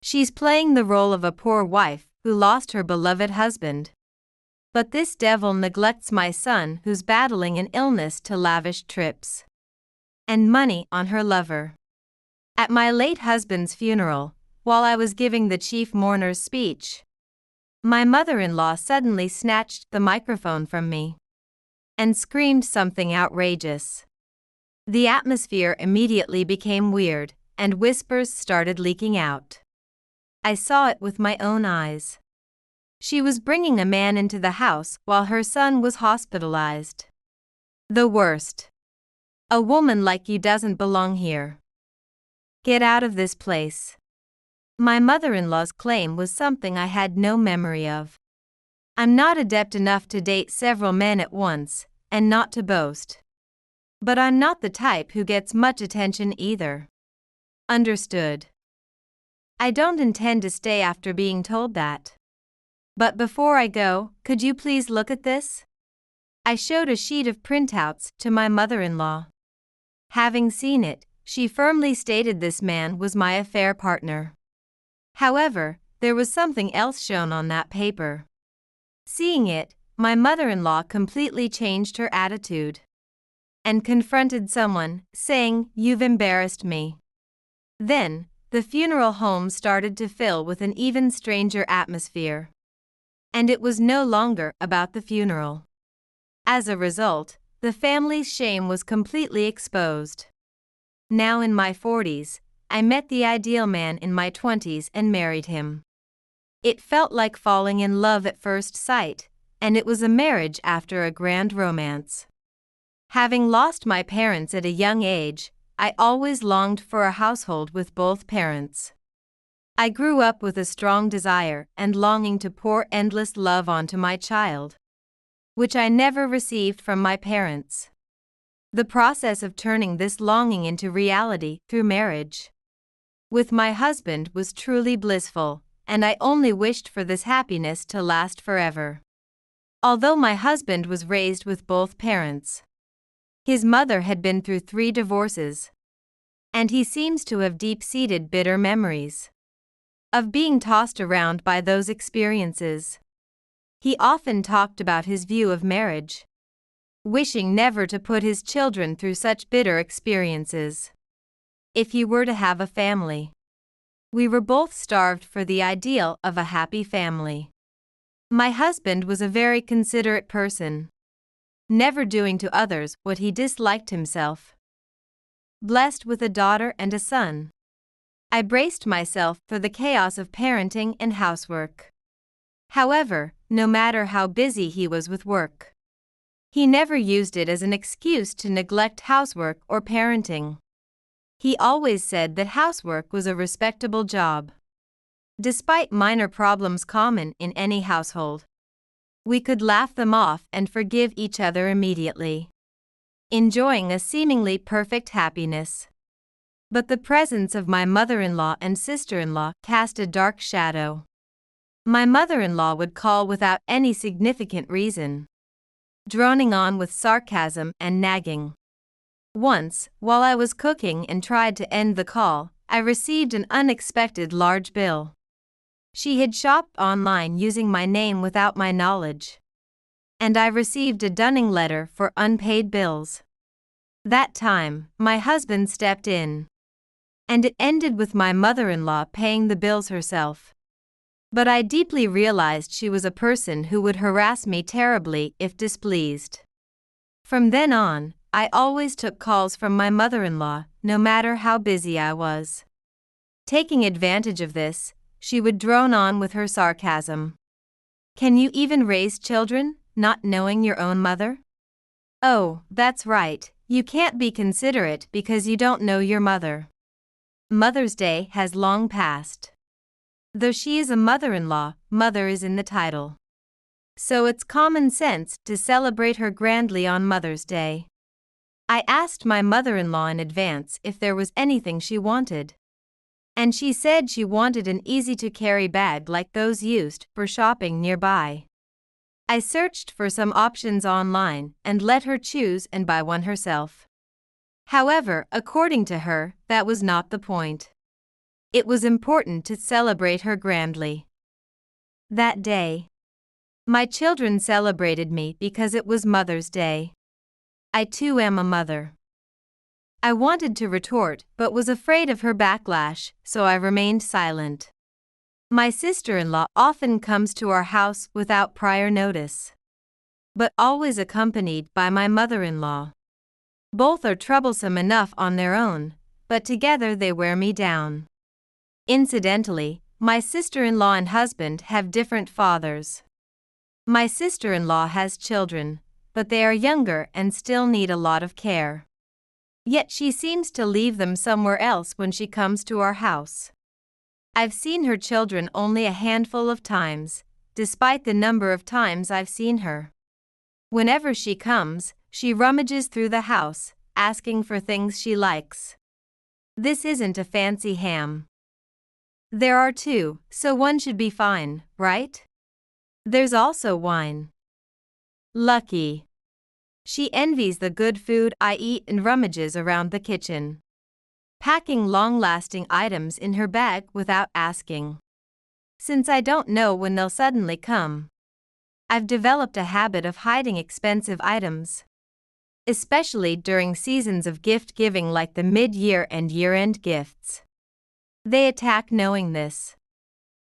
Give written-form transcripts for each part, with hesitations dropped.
She's playing the role of a poor wife who lost her beloved husband. But this devil neglects my son who's battling an illness to lavish trips and money on her lover. At my late husband's funeral, while I was giving the chief mourner's speech, my mother-in-law suddenly snatched the microphone from me and screamed something outrageous. The atmosphere immediately became weird, and whispers started leaking out. I saw it with my own eyes. She was bringing a man into the house while her son was hospitalized. The worst. A woman like you doesn't belong here. Get out of this place. My mother-in-law's claim was something I had no memory of. I'm not adept enough to date several men at once, and not to boast. But I'm not the type who gets much attention either. Understood. I don't intend to stay after being told that. But before I go, could you please look at this? I showed a sheet of printouts to my mother-in-law. Having seen it, she firmly stated this man was my affair partner. However, there was something else shown on that paper. Seeing it, my mother-in-law completely changed her attitude and confronted someone, saying, "You've embarrassed me." Then, the funeral home started to fill with an even stranger atmosphere. And it was no longer about the funeral. As a result, the family's shame was completely exposed. Now in my 40s, I met the ideal man in my 20s and married him. It felt like falling in love at first sight, and it was a marriage after a grand romance. Having lost my parents at a young age, I always longed for a household with both parents. I grew up with a strong desire and longing to pour endless love onto my child, which I never received from my parents. The process of turning this longing into reality through marriage with my husband was truly blissful, and I only wished for this happiness to last forever. Although my husband was raised with both parents, his mother had been through 3 divorces, and he seems to have deep-seated bitter memories of being tossed around by those experiences. He often talked about his view of marriage, wishing never to put his children through such bitter experiences. If he were to have a family, we were both starved for the ideal of a happy family. My husband was a very considerate person, never doing to others what he disliked himself. Blessed with a daughter and a son, I braced myself for the chaos of parenting and housework. However, no matter how busy he was with work, he never used it as an excuse to neglect housework or parenting. He always said that housework was a respectable job. Despite minor problems common in any household, we could laugh them off and forgive each other immediately, enjoying a seemingly perfect happiness. But the presence of my mother-in-law and sister-in-law cast a dark shadow. My mother-in-law would call without any significant reason, droning on with sarcasm and nagging. Once, while I was cooking and tried to end the call, I received an unexpected large bill. She had shopped online using my name without my knowledge, and I received a dunning letter for unpaid bills. That time, my husband stepped in, and it ended with my mother-in-law paying the bills herself. But I deeply realized she was a person who would harass me terribly if displeased. From then on, I always took calls from my mother-in-law, no matter how busy I was. Taking advantage of this, she would drone on with her sarcasm. "Can you even raise children, not knowing your own mother? Oh, that's right, you can't be considerate because you don't know your mother. Mother's Day has long passed. Though she is a mother-in-law, mother is in the title. So it's common sense to celebrate her grandly on Mother's Day." I asked my mother-in-law in advance if there was anything she wanted, and she said she wanted an easy-to-carry bag like those used for shopping nearby. I searched for some options online and let her choose and buy one herself. However, according to her, that was not the point. It was important to celebrate her grandly. That day, my children celebrated me because it was Mother's Day. I too am a mother. I wanted to retort but was afraid of her backlash, so I remained silent. My sister-in-law often comes to our house without prior notice, but always accompanied by my mother-in-law. Both are troublesome enough on their own, but together they wear me down. Incidentally, my sister-in-law and husband have different fathers. My sister-in-law has children, but they are younger and still need a lot of care. Yet she seems to leave them somewhere else when she comes to our house. I've seen her children only a handful of times, despite the number of times I've seen her. Whenever she comes, she rummages through the house, asking for things she likes. This isn't a fancy ham. There are two, so one should be fine, right? There's also wine. Lucky. She envies the good food I eat and rummages around the kitchen, packing long-lasting items in her bag without asking. Since I don't know when they'll suddenly come, I've developed a habit of hiding expensive items, especially during seasons of gift-giving like the mid-year and year-end gifts. They attack knowing this.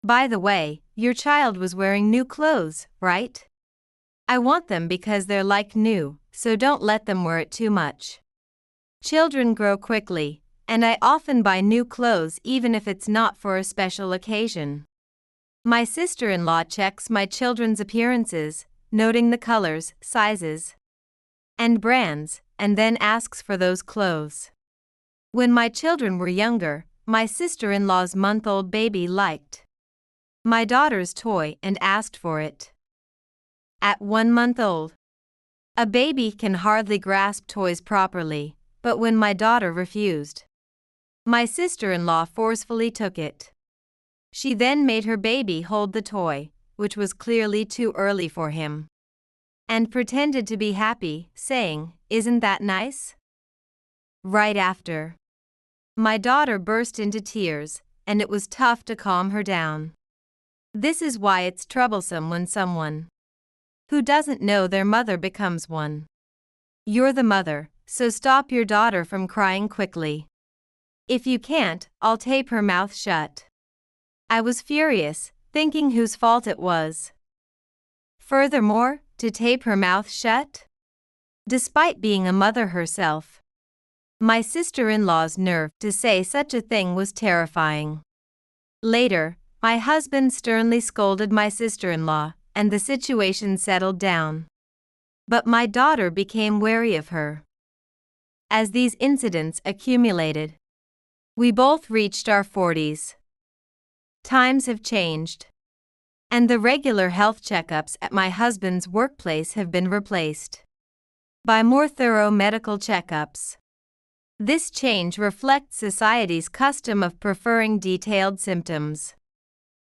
By the way, your child was wearing new clothes, right? I want them because they're like new, so don't let them wear it too much. Children grow quickly, and I often buy new clothes even if it's not for a special occasion. My sister-in-law checks my children's appearances, noting the colors, sizes, and brands, and then asks for those clothes. When my children were younger, my sister-in-law's month-old baby liked my daughter's toy and asked for it. At 1 month old, a baby can hardly grasp toys properly, but when my daughter refused, my sister-in-law forcefully took it. She then made her baby hold the toy, which was clearly too early for him, and pretended to be happy, saying, "Isn't that nice?" Right after, my daughter burst into tears, and it was tough to calm her down. This is why it's troublesome when someone who doesn't know their mother becomes one. You're the mother, so stop your daughter from crying quickly. If you can't, I'll tape her mouth shut. I was furious, thinking whose fault it was. Furthermore, to tape her mouth shut? Despite being a mother herself, my sister-in-law's nerve to say such a thing was terrifying. Later, my husband sternly scolded my sister-in-law, and the situation settled down. But my daughter became wary of her. As these incidents accumulated, we both reached our 40s. Times have changed, and the regular health checkups at my husband's workplace have been replaced by more thorough medical checkups. This change reflects society's custom of preferring detailed symptoms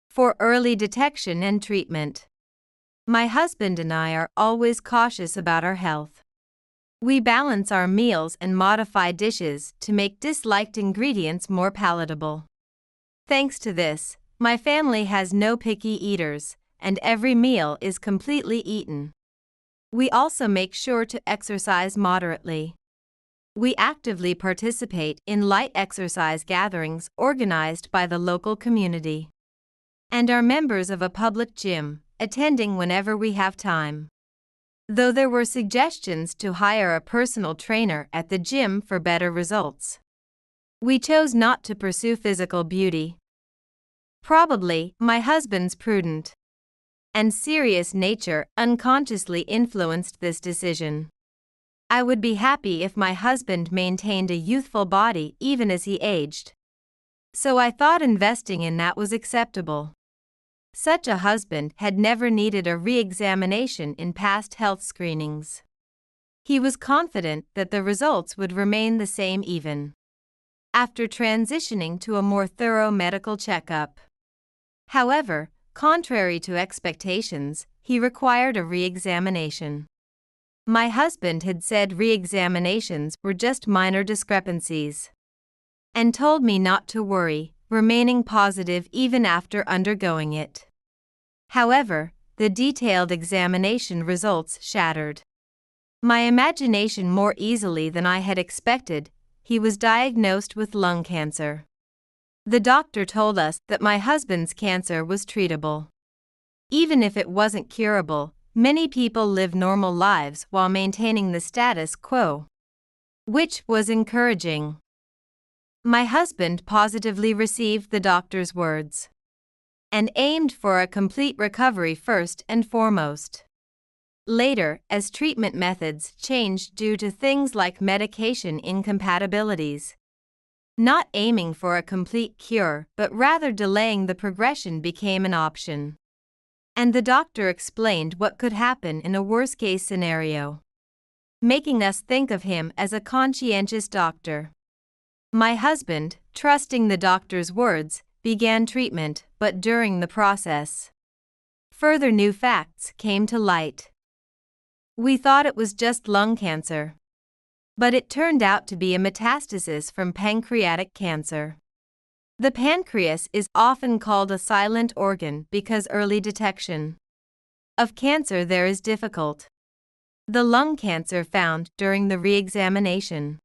for early detection and treatment. My husband and I are always cautious about our health. We balance our meals and modify dishes to make disliked ingredients more palatable. Thanks to this, my family has no picky eaters, and every meal is completely eaten. We also make sure to exercise moderately. We actively participate in light exercise gatherings organized by the local community, and are members of a public gym, attending whenever we have time. Though there were suggestions to hire a personal trainer at the gym for better results, we chose not to pursue physical beauty. Probably, my husband's prudent and serious nature unconsciously influenced this decision. I would be happy if my husband maintained a youthful body even as he aged, so I thought investing in that was acceptable. Such a husband had never needed a re-examination in past health screenings. He was confident that the results would remain the same even after transitioning to a more thorough medical checkup. However, contrary to expectations, he required a re-examination. My husband had said re-examinations were just minor discrepancies, and told me not to worry, remaining positive even after undergoing it. However, the detailed examination results shattered my imagination more easily than I had expected. He was diagnosed with lung cancer. The doctor told us that my husband's cancer was treatable. Even if it wasn't curable, many people live normal lives while maintaining the status quo, which was encouraging. My husband positively received the doctor's words and aimed for a complete recovery first and foremost. Later, as treatment methods changed due to things like medication incompatibilities, not aiming for a complete cure but rather delaying the progression became an option. And the doctor explained what could happen in a worst-case scenario, making us think of him as a conscientious doctor. My husband, trusting the doctor's words, began treatment, but during the process, further new facts came to light. We thought it was just lung cancer, but it turned out to be a metastasis from pancreatic cancer. The pancreas is often called a silent organ because early detection of cancer there is difficult. The lung cancer found during the re-examination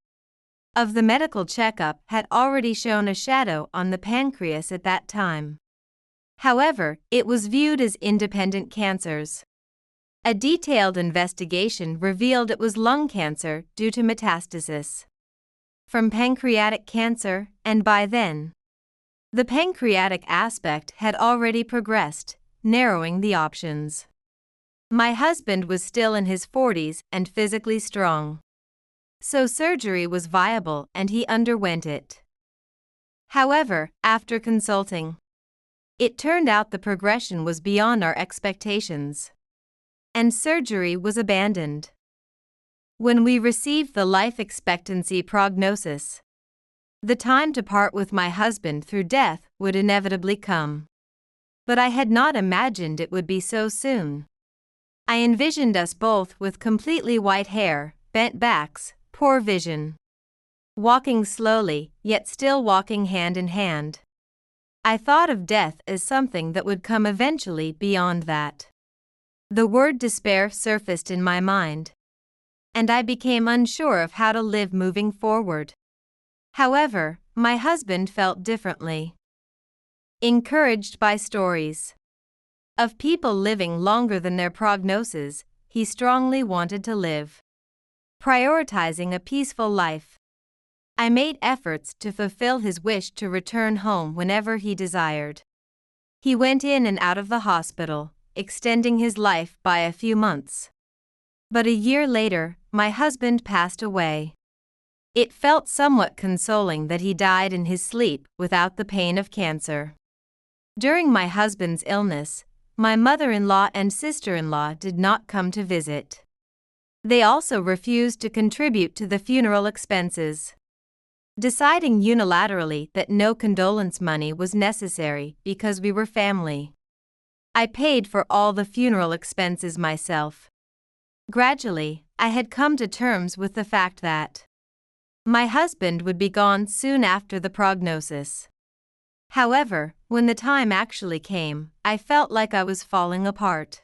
of the medical checkup had already shown a shadow on the pancreas at that time. However, it was viewed as independent cancers. A detailed investigation revealed it was lung cancer due to metastasis from pancreatic cancer, and by then, the pancreatic aspect had already progressed, narrowing the options. My husband was still in his 40s and physically strong, so surgery was viable and he underwent it. However, after consulting, it turned out the progression was beyond our expectations, and surgery was abandoned. When we received the life expectancy prognosis, the time to part with my husband through death would inevitably come. But I had not imagined it would be so soon. I envisioned us both with completely white hair, bent backs, poor vision, walking slowly, yet still walking hand in hand. I thought of death as something that would come eventually beyond that. The word despair surfaced in my mind, and I became unsure of how to live moving forward. However, my husband felt differently. Encouraged by stories of people living longer than their prognosis, he strongly wanted to live, prioritizing a peaceful life. I made efforts to fulfill his wish to return home whenever he desired. He went in and out of the hospital, extending his life by a few months. But a year later, my husband passed away. It felt somewhat consoling that he died in his sleep without the pain of cancer. During my husband's illness, my mother-in-law and sister-in-law did not come to visit. They also refused to contribute to the funeral expenses, deciding unilaterally that no condolence money was necessary because we were family. I paid for all the funeral expenses myself. Gradually, I had come to terms with the fact that my husband would be gone soon after the prognosis. However, when the time actually came, I felt like I was falling apart.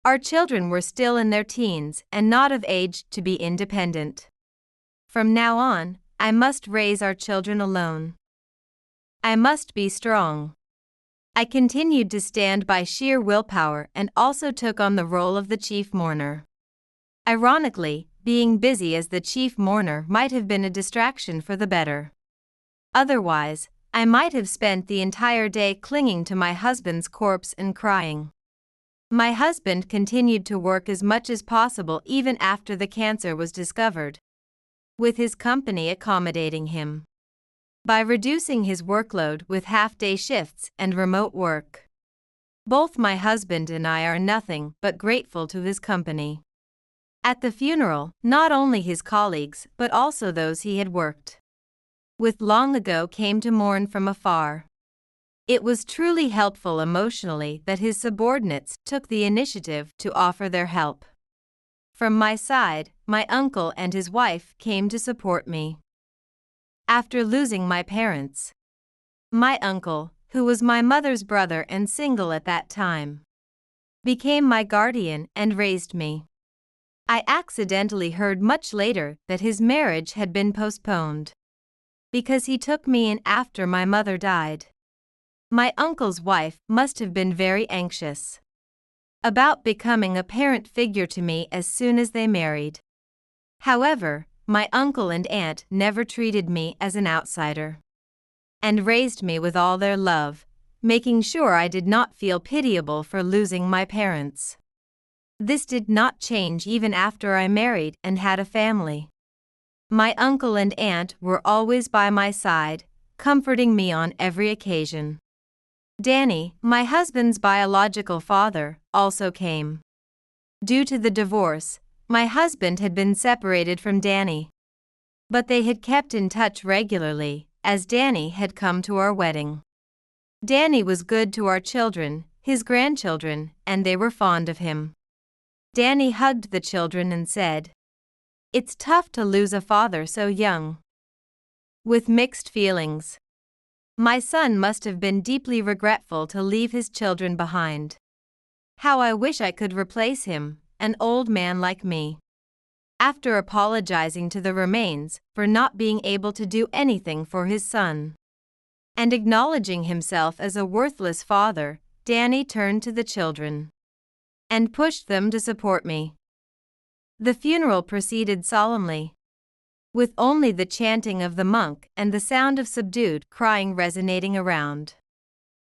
Our children were still in their teens and not of age to be independent. From now on, I must raise our children alone. I must be strong. I continued to stand by sheer willpower and also took on the role of the chief mourner. Ironically, being busy as the chief mourner might have been a distraction for the better. Otherwise, I might have spent the entire day clinging to my husband's corpse and crying. My husband continued to work as much as possible even after the cancer was discovered, with his company accommodating him by reducing his workload with half-day shifts and remote work. Both my husband and I are nothing but grateful to his company. At the funeral, not only his colleagues but also those he had worked with long ago came to mourn from afar. It was truly helpful emotionally that his subordinates took the initiative to offer their help. From my side, my uncle and his wife came to support me. After losing my parents, My uncle, who was my mother's brother and single at that time, became my guardian and raised me. I accidentally heard much later that his marriage had been postponed because he took me in after my mother died. My uncle's wife must have been very anxious about becoming a parent figure to me as soon as they married. However, my uncle and aunt never treated me as an outsider and raised me with all their love, making sure I did not feel pitiable for losing my parents. This did not change even after I married and had a family. My uncle and aunt were always by my side, comforting me on every occasion. Danny, my husband's biological father, also came. Due to the divorce, my husband had been separated from Danny. But they had kept in touch regularly, as Danny had come to our wedding. Danny was good to our children, his grandchildren, and they were fond of him. Danny hugged the children and said, "It's tough to lose a father so young." With mixed feelings. My son must have been deeply regretful to leave his children behind. How I wish I could replace him, an old man like me. After apologizing to the remains for not being able to do anything for his son and acknowledging himself as a worthless father, Danny turned to the children and pushed them to support me. The funeral proceeded solemnly, with only the chanting of the monk and the sound of subdued crying resonating around.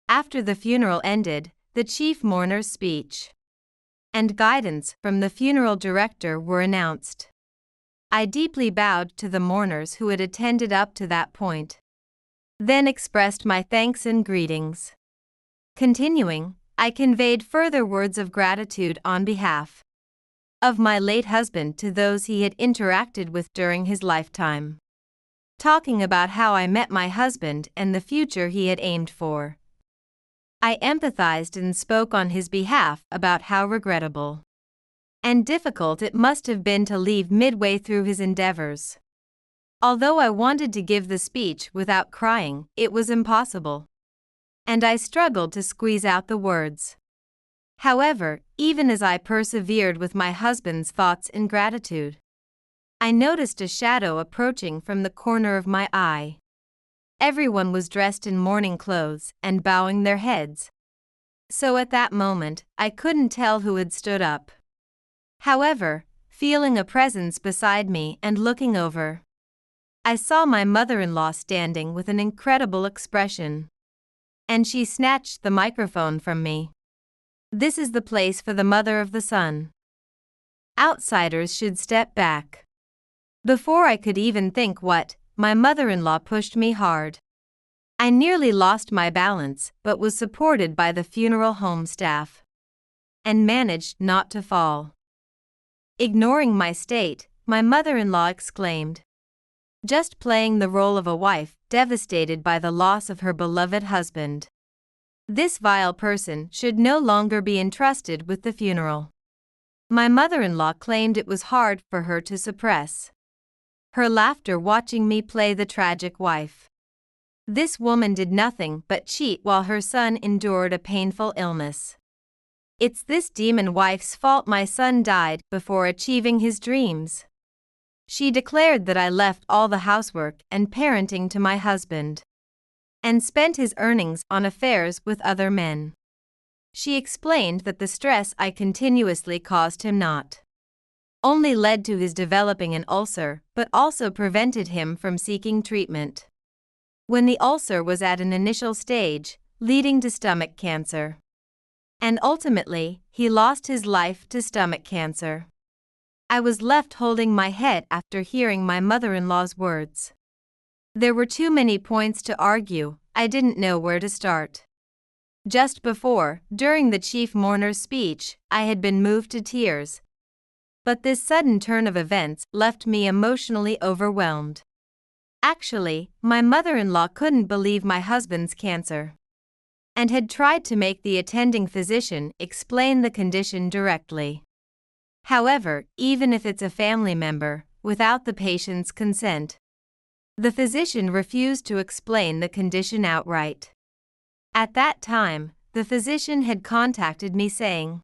After the funeral ended, the chief mourner's speech and guidance from the funeral director were announced. I deeply bowed to the mourners who had attended up to that point, then expressed my thanks and greetings. Continuing, I conveyed further words of gratitude on behalf of my late husband to those he had interacted with during his lifetime, talking about how I met my husband and the future he had aimed for. I empathized and spoke on his behalf about how regrettable and difficult it must have been to leave midway through his endeavors. Although I wanted to give the speech without crying, it was impossible, and I struggled to squeeze out the words. However, even as I persevered with my husband's thoughts in gratitude, I noticed a shadow approaching from the corner of my eye. Everyone was dressed in mourning clothes and bowing their heads. So at that moment, I couldn't tell who had stood up. However, feeling a presence beside me and looking over, I saw my mother-in-law standing with an incredible expression, and she snatched the microphone from me. This is the place for the mother of the son. Outsiders should step back. Before I could even think what, my mother-in-law pushed me hard. I nearly lost my balance but was supported by the funeral home staff and managed not to fall. Ignoring my state, my mother-in-law exclaimed, just playing the role of a wife devastated by the loss of her beloved husband. This vile person should no longer be entrusted with the funeral. My mother-in-law claimed it was hard for her to suppress her laughter watching me play the tragic wife. This woman did nothing but cheat while her son endured a painful illness. It's this demon wife's fault my son died before achieving his dreams. She declared that I left all the housework and parenting to my husband and spent his earnings on affairs with other men. She explained that the stress I continuously caused him not only led to his developing an ulcer but also prevented him from seeking treatment when the ulcer was at an initial stage, leading to stomach cancer. And ultimately, he lost his life to stomach cancer. I was left holding my head after hearing my mother-in-law's words. There were too many points to argue, I didn't know where to start. Just before, during the chief mourner's speech, I had been moved to tears. But this sudden turn of events left me emotionally overwhelmed. Actually, my mother-in-law couldn't believe my husband's cancer and had tried to make the attending physician explain the condition directly. However, even if it's a family member, without the patient's consent, The physician refused to explain the condition outright. At that time, the physician had contacted me saying,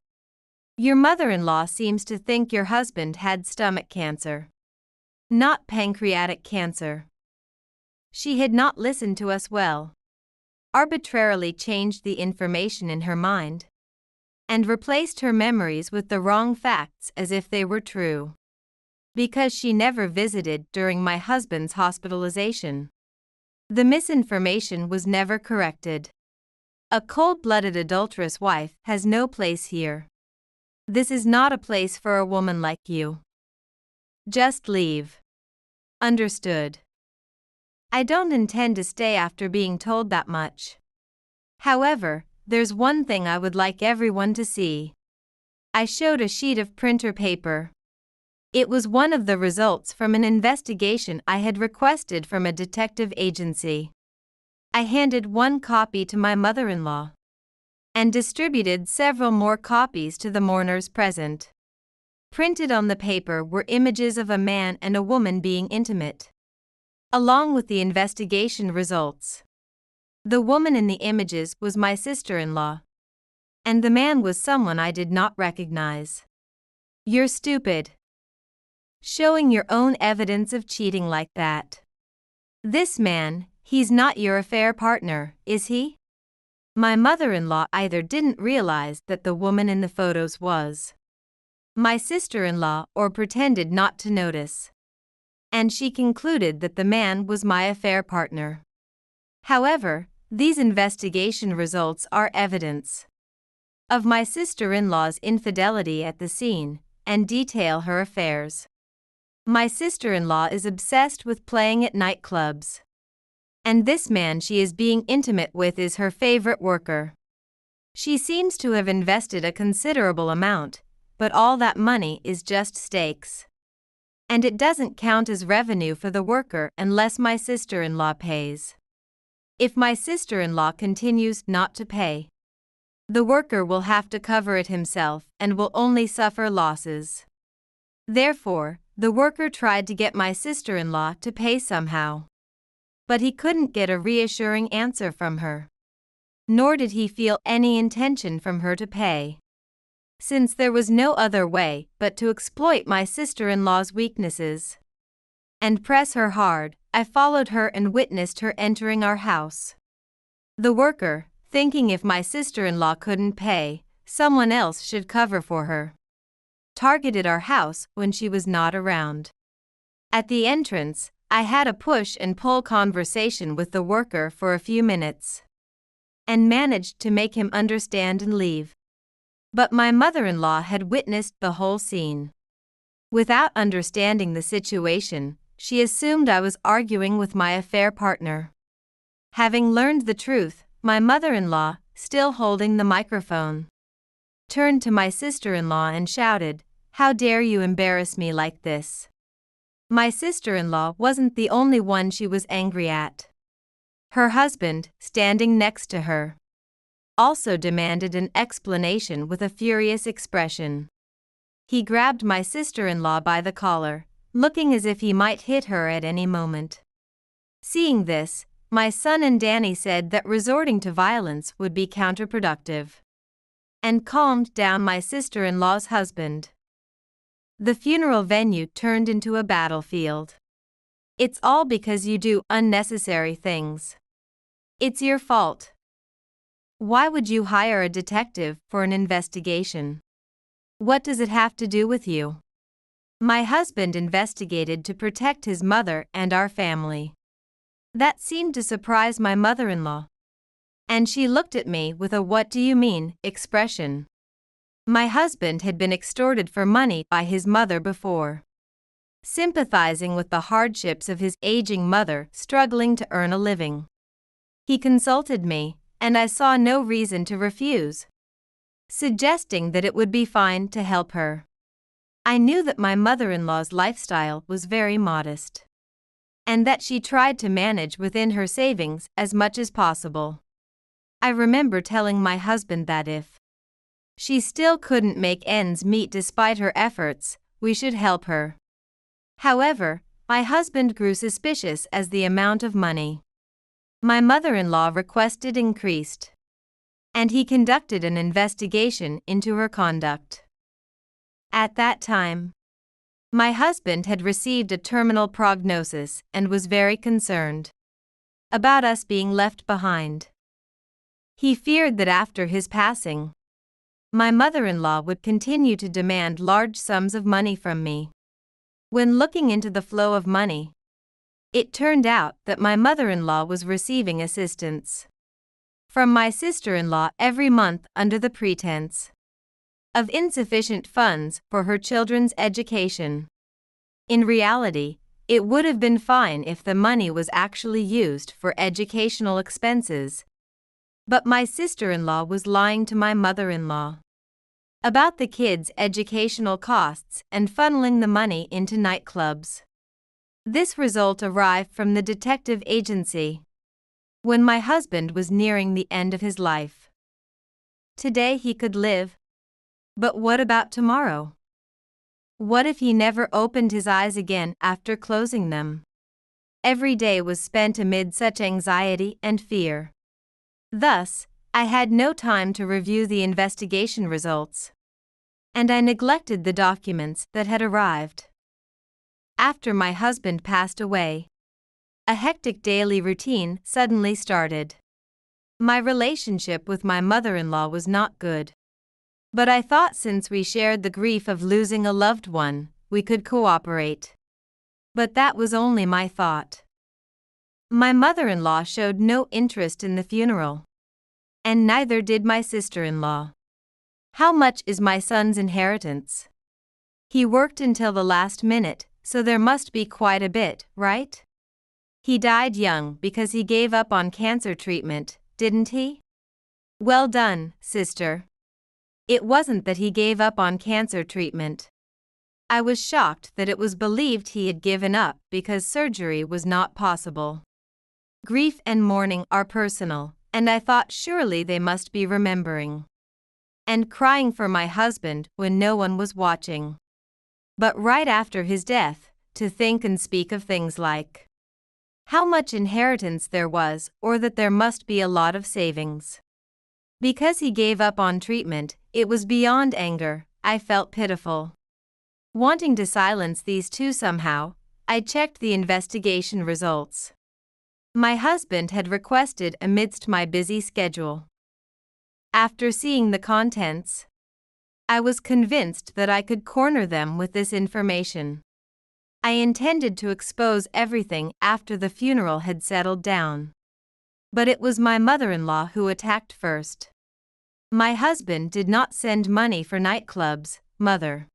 "Your mother-in-law seems to think your husband had stomach cancer, not pancreatic cancer." She had not listened to us well, arbitrarily changed the information in her mind, and replaced her memories with the wrong facts as if they were true. Because she never visited during my husband's hospitalization, the misinformation was never corrected. A cold-blooded adulterous wife has no place here. This is not a place for a woman like you. Just leave. Understood? I don't intend to stay after being told that much. However, there's one thing I would like everyone to see. I showed a sheet of printer paper. It was one of the results from an investigation I had requested from a detective agency. I handed one copy to my mother-in-law and distributed several more copies to the mourners present. Printed on the paper were images of a man and a woman being intimate, along with the investigation results. The woman in the images was my sister-in-law, and the man was someone I did not recognize. You're stupid. Showing your own evidence of cheating like that. This man, he's not your affair partner, is he? My mother-in-law either didn't realize that the woman in the photos was my sister-in-law or pretended not to notice, and she concluded that the man was my affair partner. However, these investigation results are evidence of my sister-in-law's infidelity at the scene and detail her affairs. My sister-in-law is obsessed with playing at nightclubs, and this man she is being intimate with is her favorite worker. She seems to have invested a considerable amount, but all that money is just stakes. And it doesn't count as revenue for the worker unless my sister-in-law pays. If my sister-in-law continues not to pay, the worker will have to cover it himself and will only suffer losses. Therefore, the worker tried to get my sister-in-law to pay somehow, but he couldn't get a reassuring answer from her. Nor did he feel any intention from her to pay. Since there was no other way but to exploit my sister-in-law's weaknesses and press her hard, I followed her and witnessed her entering our house. The worker, thinking if my sister-in-law couldn't pay, someone else should cover for her, targeted our house when she was not around. At the entrance, I had a push and pull conversation with the worker for a few minutes, and managed to make him understand and leave. But my mother-in-law had witnessed the whole scene. Without understanding the situation, she assumed I was arguing with my affair partner. Having learned the truth, my mother-in-law, still holding the microphone, turned to my sister-in-law and shouted, "How dare you embarrass me like this?" My sister-in-law wasn't the only one she was angry at. Her husband, standing next to her, also demanded an explanation with a furious expression. He grabbed my sister-in-law by the collar, looking as if he might hit her at any moment. Seeing this, my son and Danny said that resorting to violence would be counterproductive, and calmed down my sister-in-law's husband. The funeral venue turned into a battlefield. It's all because you do unnecessary things. It's your fault. Why would you hire a detective for an investigation? What does it have to do with you? My husband investigated to protect his mother and our family. That seemed to surprise my mother-in-law, and she looked at me with a "what do you mean" expression. My husband had been extorted for money by his mother before. Sympathizing with the hardships of his aging mother struggling to earn a living, he consulted me, and I saw no reason to refuse, suggesting that it would be fine to help her. I knew that my mother-in-law's lifestyle was very modest, and that she tried to manage within her savings as much as possible. I remember telling my husband that if she still couldn't make ends meet despite her efforts, we should help her. However, My husband grew suspicious as the amount of money my mother-in-law requested increased, and he conducted an investigation into her conduct. At that time, my husband had received a terminal prognosis and was very concerned about us being left behind. He feared that after his passing, my mother-in-law would continue to demand large sums of money from me. When looking into the flow of money, it turned out that my mother-in-law was receiving assistance from my sister-in-law every month under the pretense of insufficient funds for her children's education. In reality, it would have been fine if the money was actually used for educational expenses. But my sister-in-law was lying to my mother-in-law about the kids' educational costs and funneling the money into nightclubs. This result arrived from the detective agency when my husband was nearing the end of his life. Today he could live, but what about tomorrow? What if he never opened his eyes again after closing them? Every day was spent amid such anxiety and fear. Thus, I had no time to review the investigation results, and I neglected the documents that had arrived. After my husband passed away, a hectic daily routine suddenly started. My relationship with my mother-in-law was not good, but I thought since we shared the grief of losing a loved one, we could cooperate. But that was only my thought. My mother-in-law showed no interest in the funeral, and neither did my sister-in-law. How much is my son's inheritance? He worked until the last minute, so there must be quite a bit, right? He died young because he gave up on cancer treatment, didn't he? Well done, sister. It wasn't that he gave up on cancer treatment. I was shocked that it was believed he had given up because surgery was not possible. Grief and mourning are personal, and I thought surely they must be remembering and crying for my husband when no one was watching. But right after his death, to think and speak of things like how much inheritance there was or that there must be a lot of savings. Because he gave up on treatment, it was beyond anger. I felt pitiful. Wanting to silence these two somehow, I checked the investigation results my husband had requested amidst my busy schedule. After seeing the contents, I was convinced that I could corner them with this information. I intended to expose everything after the funeral had settled down. But it was my mother-in-law who attacked first. My husband did not send money for nightclubs, mother.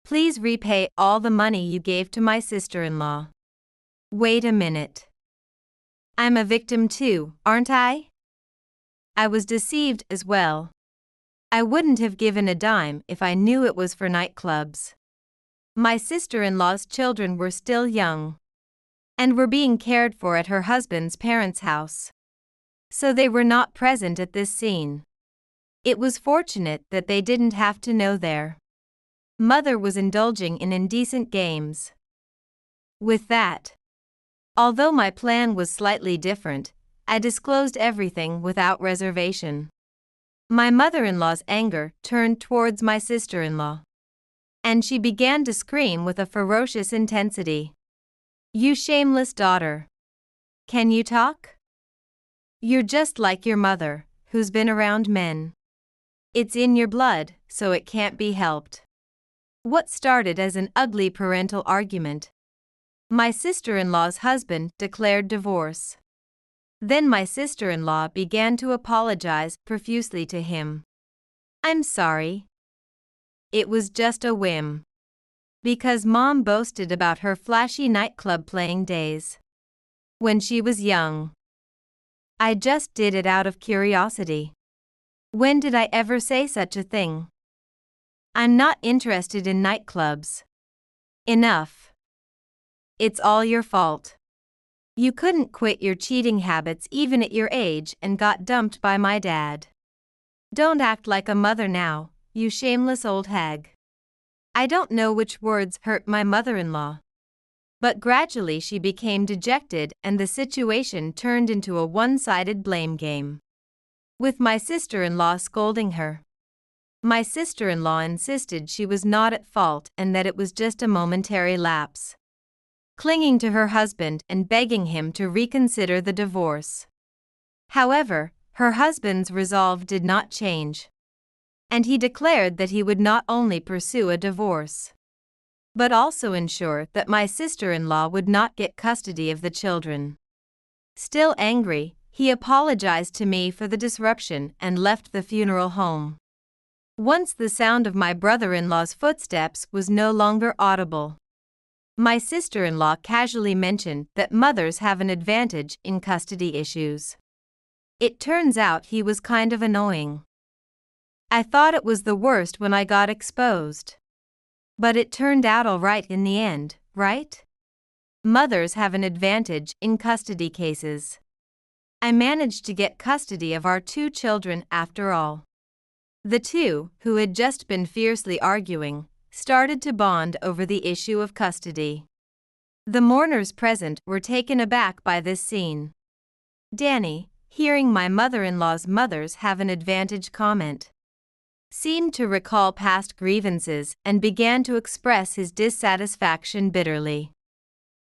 Please repay all the money you gave to my sister-in-law. Wait a minute. I'm a victim too, aren't I? I was deceived as well. I wouldn't have given a dime if I knew it was for nightclubs. My sister-in-law's children were still young and were being cared for at her husband's parents' house, so they were not present at this scene. It was fortunate that they didn't have to know their mother was indulging in indecent games. With that, although my plan was slightly different, I disclosed everything without reservation. My mother-in-law's anger turned towards my sister-in-law, and she began to scream with a ferocious intensity. You shameless daughter! Can you talk? You're just like your mother, who's been around men. It's in your blood, so it can't be helped. What started as an ugly parental argument, my sister-in-law's husband declared divorce. Then my sister-in-law began to apologize profusely to him. I'm sorry. It was just a whim. Because Mom boasted about her flashy nightclub playing days when she was young. I just did it out of curiosity. When did I ever say such a thing? I'm not interested in nightclubs. Enough. It's all your fault. You couldn't quit your cheating habits even at your age and got dumped by my dad. Don't act like a mother now, you shameless old hag. I don't know which words hurt my mother-in-law. But gradually she became dejected and the situation turned into a one-sided blame game, with my sister-in-law scolding her. My sister-in-law insisted she was not at fault and that it was just a momentary lapse, clinging to her husband and begging him to reconsider the divorce. However, her husband's resolve did not change, and he declared that he would not only pursue a divorce, but also ensure that my sister-in-law would not get custody of the children. Still angry, he apologized to me for the disruption and left the funeral home. Once the sound of my brother-in-law's footsteps was no longer audible, my sister-in-law casually mentioned that mothers have an advantage in custody issues. It turns out he was kind of annoying. I thought it was the worst when I got exposed. But it turned out all right in the end, right? Mothers have an advantage in custody cases. I managed to get custody of our 2 children after all. The 2, who had just been fiercely arguing, started to bond over the issue of custody. The mourners present were taken aback by this scene. Danny, hearing my mother-in-law's mothers have an advantage comment, seemed to recall past grievances and began to express his dissatisfaction bitterly.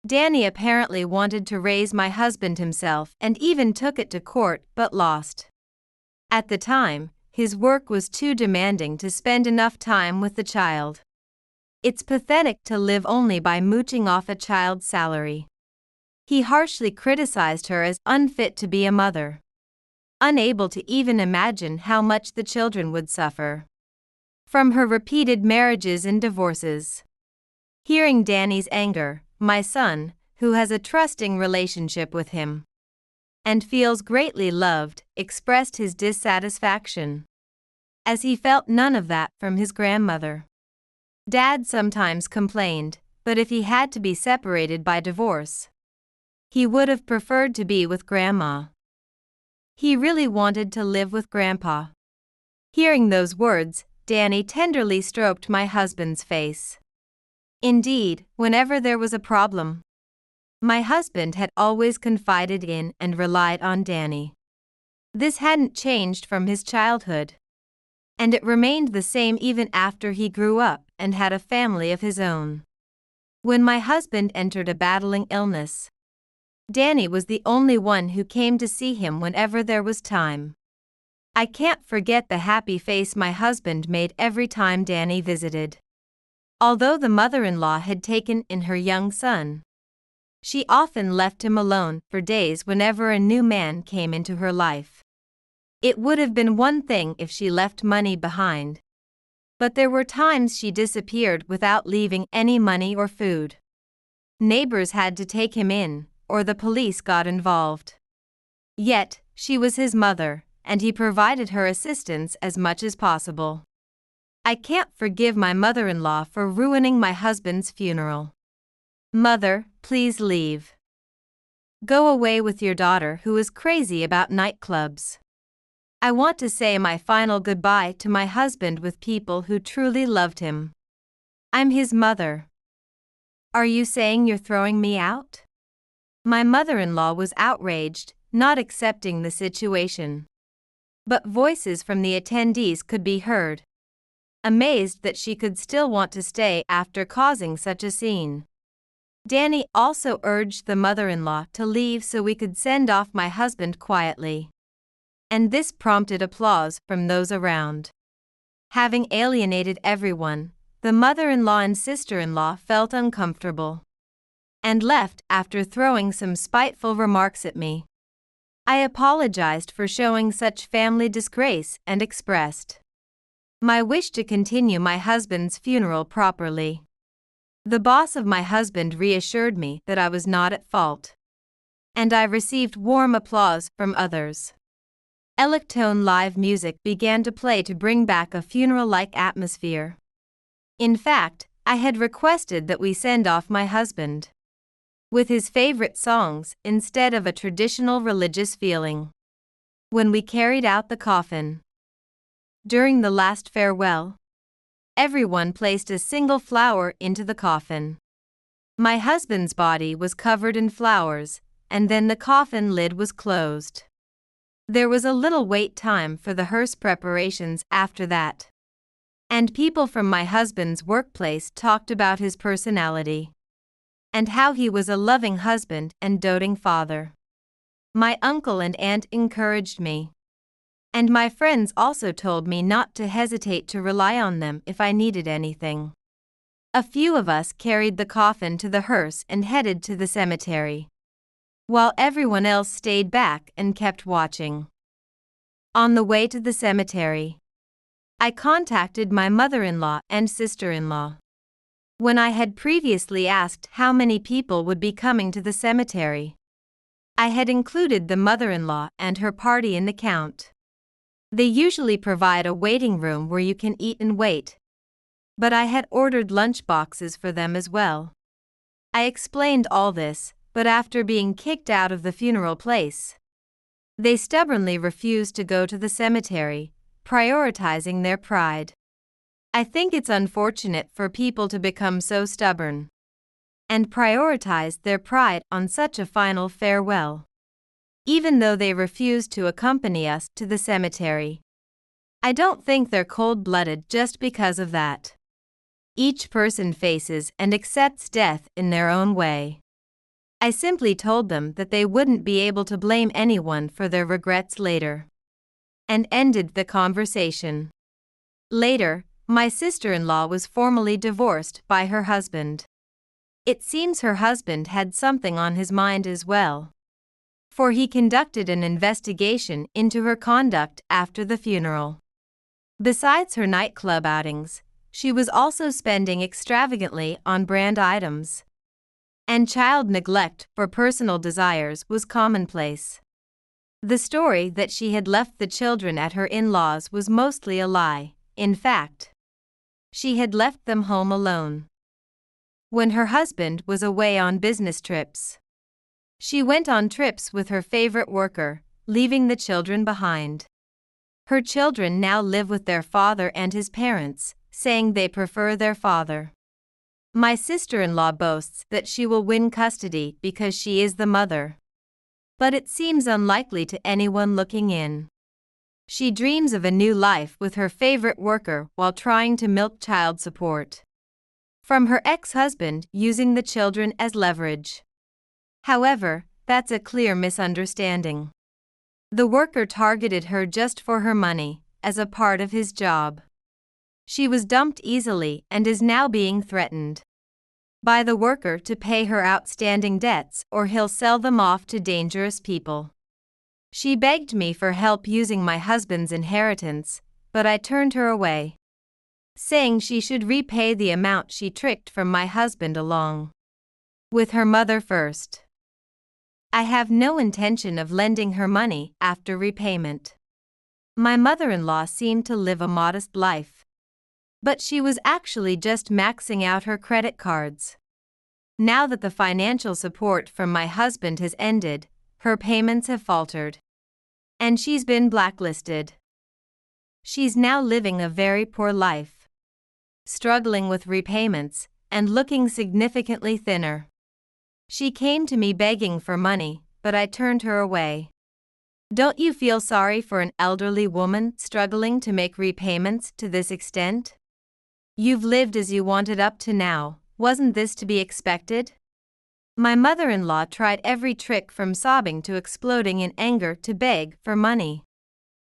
Danny apparently wanted to raise my husband himself and even took it to court but lost. At the time, his work was too demanding to spend enough time with the child. It's pathetic to live only by mooching off a child's salary. He harshly criticized her as unfit to be a mother, unable to even imagine how much the children would suffer from her repeated marriages and divorces. Hearing Danny's anger, my son, who has a trusting relationship with him and feels greatly loved, expressed his dissatisfaction, as he felt none of that from his grandmother. Dad sometimes complained, but if he had to be separated by divorce, he would have preferred to be with Grandma. He really wanted to live with Grandpa. Hearing those words, Danny tenderly stroked my husband's face. Indeed, whenever there was a problem, my husband had always confided in and relied on Danny. This hadn't changed from his childhood, and it remained the same even after he grew up and had a family of his own. When my husband entered a battling illness, Danny was the only one who came to see him whenever there was time. I can't forget the happy face my husband made every time Danny visited. Although the mother-in-law had taken in her young son, she often left him alone for days whenever a new man came into her life. It would have been one thing if she left money behind, but there were times she disappeared without leaving any money or food. Neighbors had to take him in, or the police got involved. Yet, she was his mother, and he provided her assistance as much as possible. I can't forgive my mother-in-law for ruining my husband's funeral. Mother, please leave. Go away with your daughter who is crazy about nightclubs. I want to say my final goodbye to my husband with people who truly loved him. I'm his mother. Are you saying you're throwing me out? My mother-in-law was outraged, not accepting the situation. But voices from the attendees could be heard, amazed that she could still want to stay after causing such a scene. Danny also urged the mother-in-law to leave so we could send off my husband quietly, and this prompted applause from those around. Having alienated everyone, the mother-in-law and sister-in-law felt uncomfortable and left after throwing some spiteful remarks at me. I apologized for showing such family disgrace and expressed my wish to continue my husband's funeral properly. The boss of my husband reassured me that I was not at fault, and I received warm applause from others. Electone live music began to play to bring back a funeral-like atmosphere. In fact, I had requested that we send off my husband with his favorite songs instead of a traditional religious feeling. When we carried out the coffin, during the last farewell, everyone placed a single flower into the coffin. My husband's body was covered in flowers, and then the coffin lid was closed. There was a little wait time for the hearse preparations after that. And people from my husband's workplace talked about his personality and how he was a loving husband and doting father. My uncle and aunt encouraged me. And my friends also told me not to hesitate to rely on them if I needed anything. A few of us carried the coffin to the hearse and headed to the cemetery, while everyone else stayed back and kept watching. On the way to the cemetery, I contacted my mother-in-law and sister-in-law. When I had previously asked how many people would be coming to the cemetery, I had included the mother-in-law and her party in the count. They usually provide a waiting room where you can eat and wait, but I had ordered lunch boxes for them as well. I explained all this, but after being kicked out of the funeral place, they stubbornly refused to go to the cemetery, prioritizing their pride. I think it's unfortunate for people to become so stubborn and prioritize their pride on such a final farewell, even though they refused to accompany us to the cemetery. I don't think they're cold-blooded just because of that. Each person faces and accepts death in their own way. I simply told them that they wouldn't be able to blame anyone for their regrets later, and ended the conversation. Later, my sister-in-law was formally divorced by her husband. It seems her husband had something on his mind as well, for he conducted an investigation into her conduct after the funeral. Besides her nightclub outings, she was also spending extravagantly on brand items, and child neglect for personal desires was commonplace. The story that she had left the children at her in-laws was mostly a lie. In fact, she had left them home alone when her husband was away on business trips. She went on trips with her favorite worker, leaving the children behind. Her children now live with their father and his parents, saying they prefer their father. My sister-in-law boasts that she will win custody because she is the mother, but it seems unlikely to anyone looking in. She dreams of a new life with her favorite worker while trying to milk child support from her ex-husband, using the children as leverage. However, that's a clear misunderstanding. The worker targeted her just for her money, as a part of his job. She was dumped easily and is now being threatened by the worker to pay her outstanding debts or he'll sell them off to dangerous people. She begged me for help using my husband's inheritance, but I turned her away, saying she should repay the amount she tricked from my husband along with her mother first. I have no intention of lending her money after repayment. My mother-in-law seemed to live a modest life, but she was actually just maxing out her credit cards. Now that the financial support from my husband has ended, her payments have faltered, and she's been blacklisted. She's now living a very poor life, struggling with repayments and looking significantly thinner. She came to me begging for money, but I turned her away. Don't you feel sorry for an elderly woman struggling to make repayments to this extent? You've lived as you wanted up to now, wasn't this to be expected? My mother-in-law tried every trick from sobbing to exploding in anger to beg for money.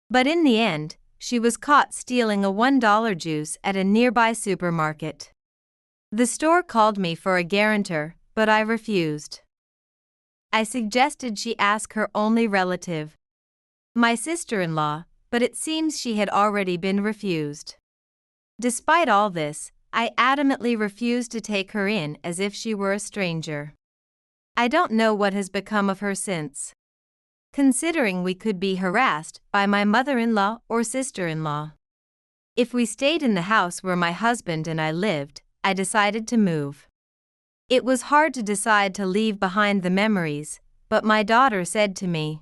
But in the end, she was caught stealing a $1 juice at a nearby supermarket. The store called me for a guarantor, but I refused. I suggested she ask her only relative, my sister-in-law, but it seems she had already been refused. Despite all this, I adamantly refused to take her in as if she were a stranger. I don't know what has become of her since, considering we could be harassed by my mother-in-law or sister-in-law. If we stayed in the house where my husband and I lived, I decided to move. It was hard to decide to leave behind the memories, but my daughter said to me,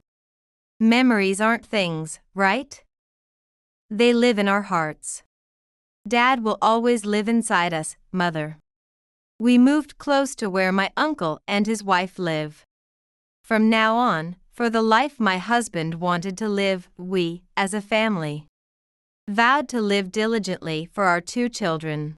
"Memories aren't things, right? They live in our hearts. Dad will always live inside us, Mother." We moved close to where my uncle and his wife live. From now on, for the life my husband wanted to live, we, as a family, vowed to live diligently for our 2 children.